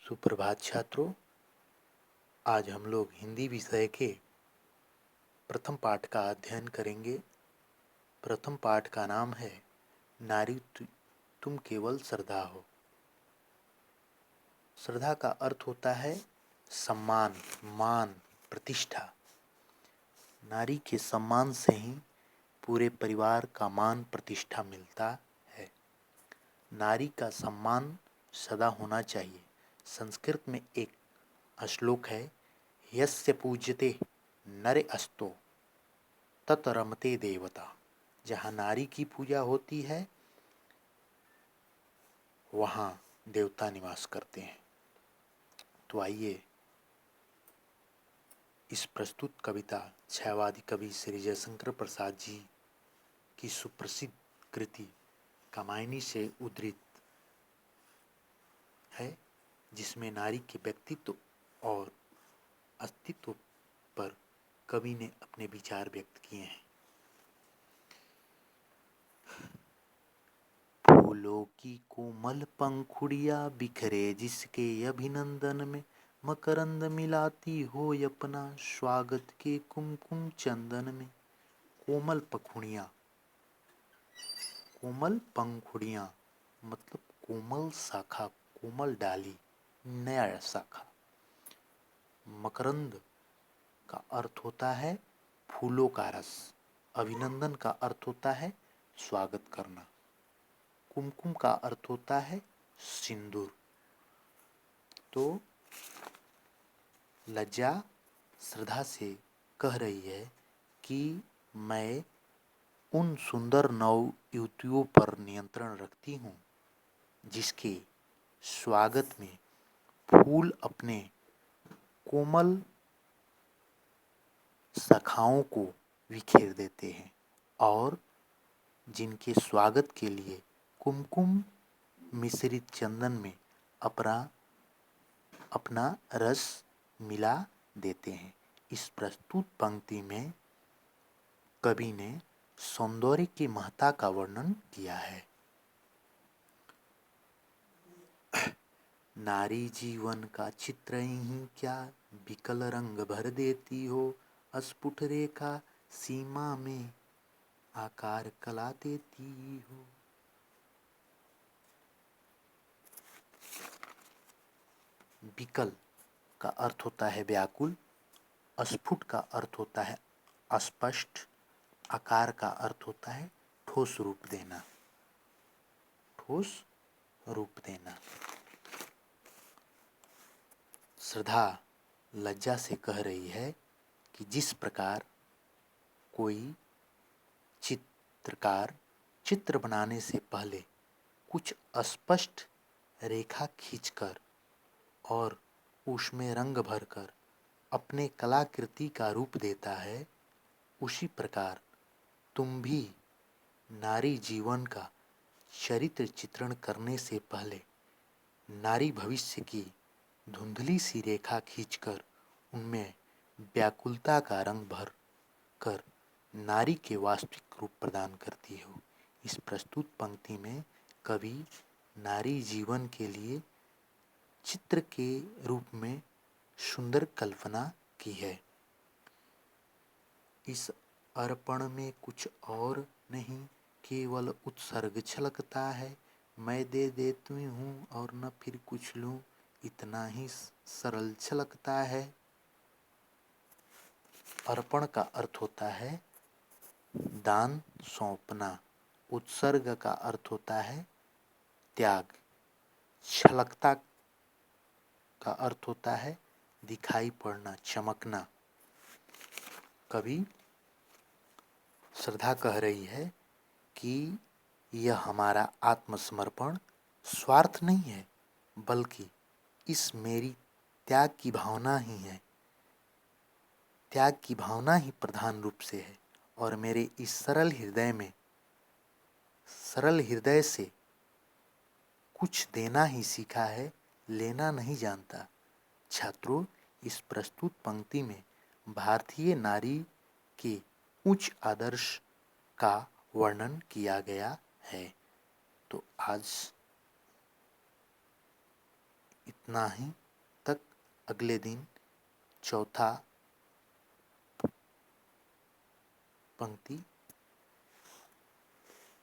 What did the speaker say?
सुप्रभात छात्रों। आज हम लोग हिंदी विषय के प्रथम पाठ का अध्ययन करेंगे। प्रथम पाठ का नाम है नारी तुम केवल श्रद्धा हो। श्रद्धा का अर्थ होता है सम्मान, मान, प्रतिष्ठा। नारी के सम्मान से ही पूरे परिवार का मान प्रतिष्ठा मिलता है। नारी का सम्मान सदा होना चाहिए। संस्कृत में एक श्लोक है, यस्य पूज्यते नरे अस्तो तत रमते देवता। जहाँ नारी की पूजा होती है वहाँ देवता निवास करते हैं। तो आइए इस प्रस्तुत कविता छायावादी कवि श्री जयशंकर प्रसाद जी की सुप्रसिद्ध कृति कामायनी से उद्धृत है, जिसमें नारी के व्यक्तित्व और अस्तित्व पर कवि ने अपने विचार व्यक्त किए हैं। फूलों की कोमल पंखुड़ियां बिखरे जिसके अभिनंदन में, मकरंद मिलाती हो अपना स्वागत के कुमकुम चंदन में। कोमल पंखुड़ियां, कोमल पंखुड़ियां मतलब कोमल शाखा, कोमल डाली, नया शाखा। मकरंद का अर्थ होता है फूलों का रस। अभिनंदन का अर्थ होता है स्वागत करना। कुमकुम का अर्थ होता है सिंदूर। तो लज्जा श्रद्धा से कह रही है कि मैं उन सुंदर नव युवतियों पर नियंत्रण रखती हूँ जिसके स्वागत में फूल अपने कोमल शाखाओं को बिखेर देते हैं और जिनके स्वागत के लिए कुमकुम मिश्रित चंदन में अपना रस मिला देते हैं। इस प्रस्तुत पंक्ति में कवि ने सौंदर्य की महत्ता का वर्णन किया है। नारी जीवन का चित्र ही क्या विकल रंग भर देती हो, अस्फुट रेखा सीमा में आकार कला देती हो। विकल का अर्थ होता है व्याकुल, अस्फुट का अर्थ होता है अस्पष्ट, आकार का अर्थ होता है ठोस रूप देना, ठोस रूप देना। श्रद्धा लज्जा से कह रही है कि जिस प्रकार कोई चित्रकार चित्र बनाने से पहले कुछ अस्पष्ट रेखा खींचकर और उसमें रंग भरकर अपने कलाकृति का रूप देता है, उसी प्रकार तुम भी नारी जीवन का चरित्र चित्रण करने से पहले नारी भविष्य की धुंधली सी रेखा खींचकर उनमें व्याकुलता का रंग भर कर नारी के वास्तविक रूप प्रदान करती हो। इस प्रस्तुत पंक्ति में कवि नारी जीवन के लिए चित्र के रूप में सुंदर कल्पना की है। इस अर्पण में कुछ और नहीं, केवल उत्सर्ग छलकता है। मैं दे देती हूँ और न फिर कुछ लूँ, इतना ही सरल छलकता है। अर्पण का अर्थ होता है दान, सौंपना। उत्सर्ग का अर्थ होता है त्याग। छलकता का अर्थ होता है दिखाई पड़ना, चमकना। कवि श्रद्धा कह रही है कि यह हमारा आत्मसमर्पण स्वार्थ नहीं है, बल्कि इस मेरी त्याग की भावना ही है। त्याग की भावना ही प्रधान रूप से है और मेरे इस सरल हृदय से कुछ देना ही सीखा है, लेना नहीं जानता। छात्रों, इस प्रस्तुत पंक्ति में भारतीय नारी के उच्च आदर्श का वर्णन किया गया है। तो आज इतना ही तक अगले दिन चौथा पंक्ति